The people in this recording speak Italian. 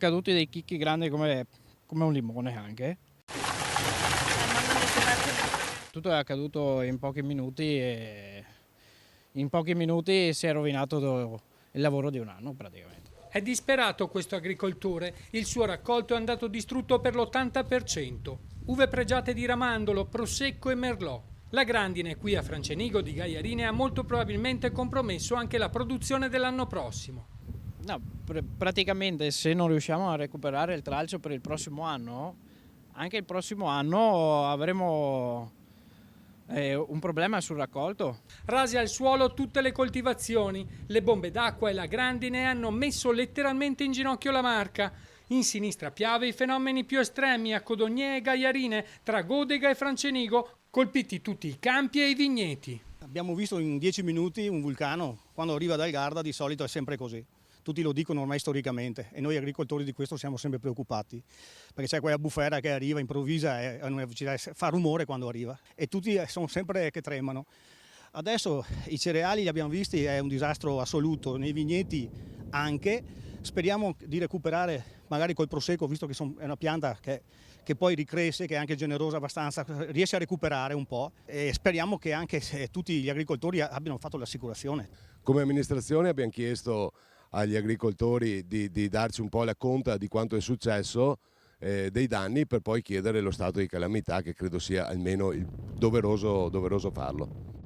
caduti dei chicchi grandi come un limone anche. Tutto è accaduto in pochi minuti e in pochi minuti si è rovinato il lavoro di un anno praticamente. È disperato questo agricoltore, il suo raccolto è andato distrutto per l'80%. Uve pregiate di Ramandolo, Prosecco e Merlot. La grandine qui a Francenigo di Gaiarine ha molto probabilmente compromesso anche la produzione dell'anno prossimo. No, praticamente se non riusciamo a recuperare il tralcio per il prossimo anno, anche il prossimo anno avremo un problema sul raccolto. Rasi al suolo tutte le coltivazioni, le bombe d'acqua e la grandine hanno messo letteralmente in ginocchio la Marca. In sinistra Piave i fenomeni più estremi a Codognè e Gaiarine, tra Godega e Francenigo, colpiti tutti i campi e i vigneti. Abbiamo visto in 10 minuti un vulcano, quando arriva dal Garda di solito è sempre così. Tutti lo dicono ormai storicamente e noi agricoltori di questo siamo sempre preoccupati, perché c'è quella bufera che arriva improvvisa e a una velocità, fa rumore quando arriva e tutti sono sempre che tremano. Adesso i cereali li abbiamo visti, è un disastro assoluto, nei vigneti anche. Speriamo di recuperare magari col Prosecco, visto che è una pianta che poi ricresce, che è anche generosa abbastanza, riesce a recuperare un po' e speriamo che anche tutti gli agricoltori abbiano fatto l'assicurazione. Come amministrazione abbiamo chiesto agli agricoltori di darci un po' la conta di quanto è successo, dei danni, per poi chiedere lo stato di calamità, che credo sia almeno doveroso farlo.